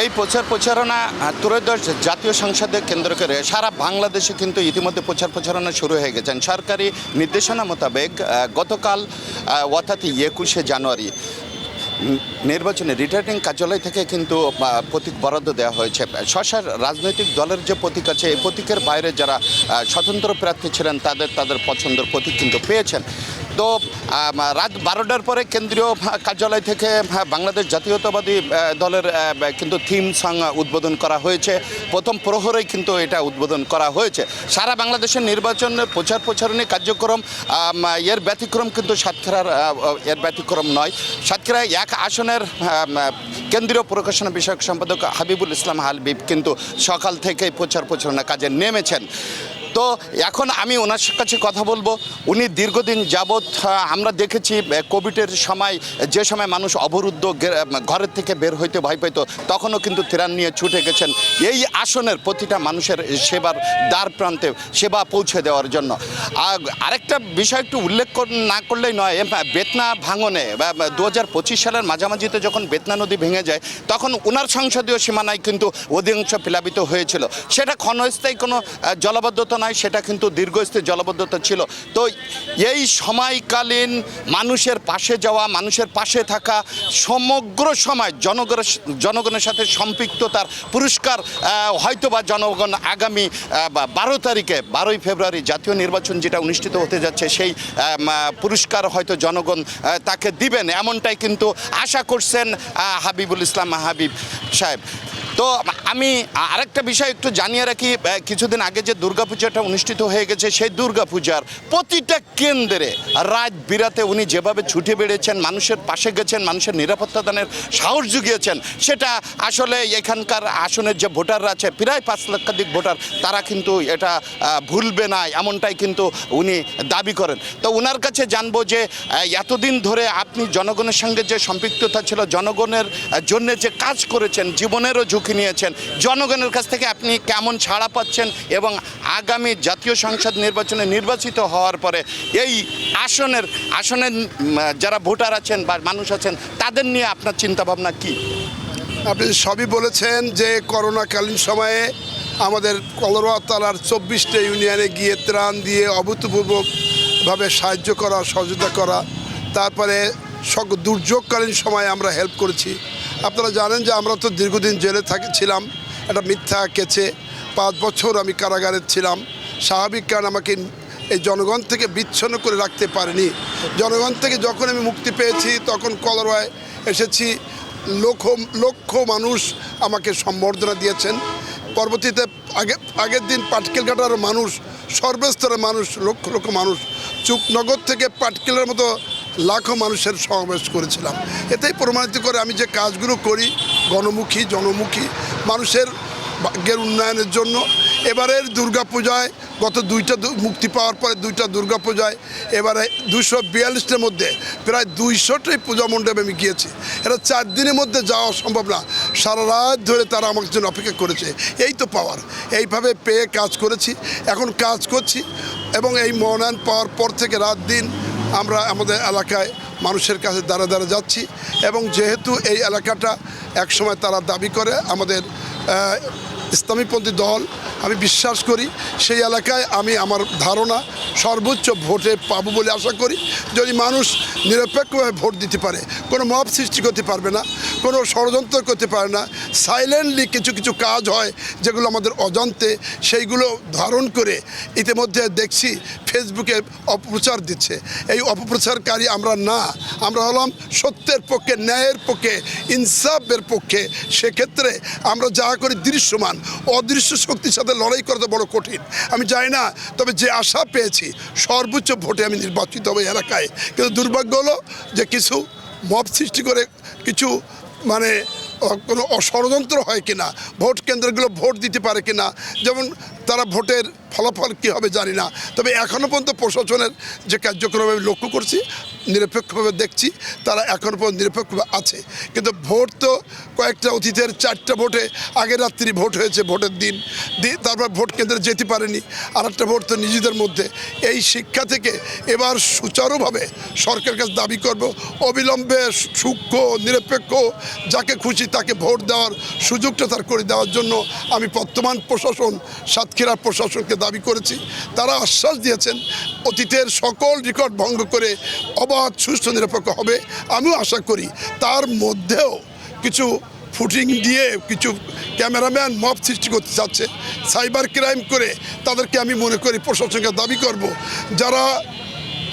এই প্রচারণা ত্রয়োদশ জাতীয় সংসদে কেন্দ্র করে সারা বাংলাদেশে কিন্তু ইতিমধ্যে প্রচারণা শুরু হয়ে গেছেন। সরকারি নির্দেশনা মোতাবেক গতকাল অর্থাৎ 21শে জানুয়ারি নির্বাচনে রিটার্নিং কার্যালয় থেকে কিন্তু প্রতীক বরাদ্দ দেওয়া হয়েছে। স্বশার রাজনৈতিক দলের যে প্রতীক আছে এই প্রতীকের বাইরে যারা স্বতন্ত্র প্রার্থী ছিলেন তাদের পছন্দের প্রতীক কিন্তু পেয়েছেন। তো রাত 12টার পরে কেন্দ্রীয় কার্যালয় থেকে বাংলাদেশ জাতীয়তাবাদী দলের কিন্তু থিম সং উদ্বোধন করা হয়েছে। প্রথম প্রহরেই কিন্তু এটা উদ্বোধন করা হয়েছে। সারা বাংলাদেশের নির্বাচনের প্রচারণী কার্যক্রম এর ব্যতিক্রম কিন্তু সাতক্ষীরার এর ব্যতিক্রম নয়। সাতক্ষীরায় এক আসনের কেন্দ্রীয় প্রকাশনা বিষয়ক সম্পাদক হাবিবুল ইসলাম হাবিব কিন্তু সকাল থেকেই প্রচারণা কাজে নেমেছেন। তো এখন আমি ওনার কাছে কথা বলবো। উনি দীর্ঘদিন যাবৎ আমরা দেখেছি কোভিডের সময় যে সময় মানুষ অবরুদ্ধ ঘরের থেকে বের হইতে ভয় পেত তখনও কিন্তু ত্রাণ নিয়ে ছুটে গেছেন এই আসনের প্রতিটা মানুষের সেবার দ্বার প্রান্তে সেবা পৌঁছে দেওয়ার জন্য। আরেকটা বিষয় একটু উল্লেখ না করলেই নয়, বেতনা ভাঙনে 2025 সালের মাঝামাঝিতে যখন বেতনা নদী ভেঙে যায় তখন ওনার সংসদীয় সীমানায় কিন্তু অধিকাংশ প্লাবিত হয়েছিল। সেটা ক্ষণস্থায়ী কোনো জলাবদ্ধতা নয়, সেটা কিন্তু দীর্ঘস্থায়ী জলাবদ্ধতা ছিল। তো এই সময়কালীন মানুষের পাশে যাওয়া, মানুষের পাশে থাকা, সমগ্র সময় জনগণের সাথে সম্পৃক্ততার পুরস্কার হয়তোবা জনগণ আগামী 12 ফেব্রুয়ারি জাতীয় নির্বাচন যেটা অনুষ্ঠিত হতে যাচ্ছে সেই পুরস্কার হয়তো জনগণ তাকে দিবেন, এমনটাই কিন্তু আশা করছেন হাবিবুল ইসলাম হাবিব সাহেব। তো আমি আরেকটা বিষয় একটু জানিয়ে রাখি, কিছুদিন আগে যে দুর্গাপূজাটা অনুষ্ঠিত হয়ে গেছে সেই দুর্গাপূজার প্রতিটা কেন্দ্রে রাত বিরাতে উনি যেভাবে ছুটে বেড়েছেন, মানুষের পাশে গেছেন, মানুষের নিরাপত্তা দানের সাহস জুগিয়েছেন, সেটা আসলে এখানকার আসনের যে ভোটাররা আছে প্রায় 5 লক্ষাধিক ভোটার তারা কিন্তু এটা ভুলবে না, এমনটাই কিন্তু উনি দাবি করেন। তো ওনার কাছে জানবো যে এতদিন ধরে আপনি জনগণের সঙ্গে যে সম্পৃক্ততা ছিল, জনগণের জন্য যে কাজ করেছেন, জীবনেরও ঝুঁকি নিয়েছেন, জনগণের কাছ থেকে আপনি কেমন ছাড়া পাচ্ছেন এবং আগামী জাতীয় সংসদ নির্বাচনে নির্বাচিত হওয়ার পরে এই আসনের যারা ভোটার আছেন বা মানুষ আছেন তাদের নিয়ে আপনার চিন্তাভাবনা কি? আপনি সবই বলেছেন যে করোনাকালীন সময়ে আমাদের কলরোয়াতলার 24টা ইউনিয়নে গিয়ে ত্রাণ দিয়ে অভূতপূর্বভাবে সাহায্য করা, সহযোগিতা করা, তারপরে দুর্যোগকালীন সময়ে আমরা হেল্প করেছি। আপনারা জানেন যে আমরা তো দীর্ঘদিন জেলে ছিলাম, একটা মিথ্যা কেচে 5 বছর আমি কারাগারে ছিলাম। স্বাভাবিক কারণ আমাকে এই জনগণ থেকে বিচ্ছিন্ন করে রাখতে পারেনি। জনগণ থেকে যখন আমি মুক্তি পেয়েছি তখন কলরোয়ায় এসেছি, লক্ষ মানুষ আমাকে সম্বর্ধনা দিয়েছেন। পরবর্তীতে আগের দিন পাটকেলঘাটার মানুষ, সর্বস্তরের মানুষ, লক্ষ মানুষ চুকনগর থেকে পাটকেলের মতো লাখো মানুষের সমাবেশ করেছিলাম। এতেই প্রমাণিত করে আমি যে কাজগুলো করি জনমুখী মানুষের ভাগ্যের উন্নয়নের জন্য। এবারের দুর্গাপূজায় গত 2টা মুক্তি পাওয়ার পরে 2টা দুর্গাপূজায় এবারে 242টার মধ্যে প্রায় 200টাই পূজা মণ্ডপে আমি গিয়েছি। এটা 4 দিনের মধ্যে যাওয়া সম্ভব না, সারা রাত ধরে তারা আমার জন্য অপেক্ষা করেছে। এই তো পাওয়ার, এইভাবে পেয়ে কাজ করেছি, এখন কাজ করছি এবং এই মনোনয়ন পাওয়ার পর থেকে রাত দিন আমরা আমাদের এলাকায় মানুষের কাছে দাঁড়া যাচ্ছি। এবং যেহেতু এই এলাকাটা একসময় তারা দাবি করে আমাদের ইসলামীপন্থী দল, আমি বিশ্বাস করি সেই এলাকায় আমি আমার ধারণা সর্বোচ্চ ভোটে পাবো বলে আশা করি। যদি মানুষ নিরপেক্ষভাবে ভোট দিতে পারে, কোনো মব সৃষ্টি করতে পারবে না, কোনো ষড়যন্ত্র করতে পারে না। সাইলেন্টলি কিছু কিছু কাজ হয় যেগুলো আমাদের অজান্তে, সেইগুলো ধারণ করে ইতিমধ্যে দেখছি ফেসবুকে অপপ্রচার দিচ্ছে। এই অপপ্রচারকারী আমরা না, আমরা হলাম সত্যের পক্ষে, ন্যায়ের পক্ষে, ইনসাফের পক্ষে। সেক্ষেত্রে আমরা যা করি দৃশ্যমান, অদৃশ্য শক্তির সাথে লড়াই করা তো বড় কঠিন। আমি জানি না, তবে যে আশা পেয়েছি সর্বোচ্চ ভোটে আমি নির্বাচিত হব এলাকায়। কিন্তু দুর্ভাগ্য হলো যে কিছু মব সৃষ্টি করে কিছু মানে কোনো ষড়যন্ত্র হয় কিনা, ভোট কেন্দ্রগুলো ভোট দিতে পারে কিনা, যেমন তারা ভোটের ফলাফল কী হবে জানি না। তবে এখনও পর্যন্ত প্রশাসনের যে কার্যক্রম আমি লক্ষ্য করছি, নিরপেক্ষভাবে দেখছি, তারা এখনও পর্যন্ত নিরপেক্ষভাবে আছে। কিন্তু ভোট তো কয়েকটা অতীতের 4টা ভোটে আগের রাত্রি ভোট হয়েছে, ভোটের দিন তারপর ভোট কেন্দ্রে যেতে পারেনি, আর একটা ভোট তো নিজেদের মধ্যে। এই শিক্ষা থেকে এবার সুচারুভাবে সরকারের কাছে দাবি করব, অবিলম্বে সূক্ষ্ম নিরপেক্ষ যাকে খুশি তাকে ভোট দেওয়ার সুযোগটা তার করে দেওয়ার জন্য আমি বর্তমান প্রশাসন, সাতক্ষীরা প্রশাসনকে দাবি করেছি। তারা আশ্বাস দিয়েছেন অতীতের সকল রেকর্ড ভঙ্গ করে অবাধ, সুষ্ঠু, নিরপেক্ষ হবে। আমিও আশা করি তার মধ্যেও কিছু ফুটিং দিয়ে কিছু ক্যামেরাম্যান মব সৃষ্টি করতে চাচ্ছে, সাইবার ক্রাইম করে তাদেরকে আমি মনে করি প্রশাসনকে দাবি করব, যারা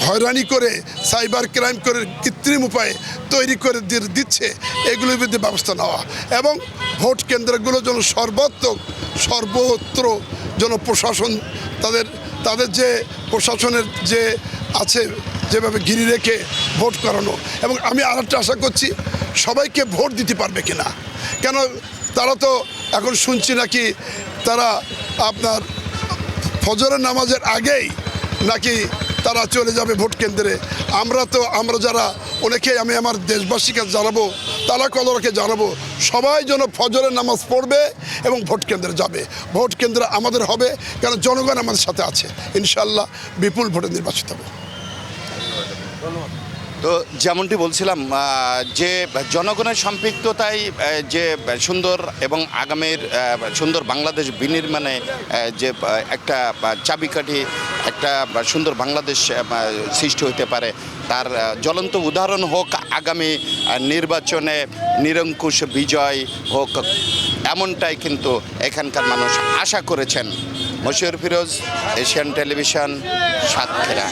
হয়রানি করে সাইবার ক্রাইম করে কৃত্রিম উপায়ে তৈরি করে দিচ্ছে, এগুলোর বিরুদ্ধে ব্যবস্থা নেওয়া এবং ভোট কেন্দ্রগুলো যেন সর্বত্র যেন প্রশাসন তাদের যে প্রশাসনের যে আছে যেভাবে ঘিরে রেখে ভোট করানো। এবং আমি আরেকটা আশা করছি সবাইকে ভোট দিতে পারবে কিনা, কেন তারা তো এখন শুনছি নাকি তারা আপনার ফজরের নামাজের আগেই নাকি তারা চলে যাবে ভোট কেন্দ্রে। আমরা যারা অনেকেই আমি আমার দেশবাসীকে জানাবো, তারা কলরাকে জানাবো, সবাই যেন ফজরের নামাজ পড়বে এবং ভোট কেন্দ্রে যাবে। ভোট কেন্দ্র আমাদের হবে, কারণ জনগণ আমাদের সাথে আছে। ইনশাল্লাহ বিপুল ভোটে নির্বাচিত হবে। তো যেমনটি বলছিলাম যে জনগণের সম্পৃক্ততাই যে সুন্দর এবং আগামীর সুন্দর বাংলাদেশ বিনির্মাণে যে একটা চাবিকাঠি, একটা সুন্দর বাংলাদেশ সৃষ্টি হতে পারে, তার জ্বলন্ত উদাহরণ হোক আগামী নির্বাচনে নিরঙ্কুশ বিজয় হোক, এমনটাই কিন্তু এখানকার মানুষ আশা করেছেন। Mashiur Firoz, Asian television, Satkhira.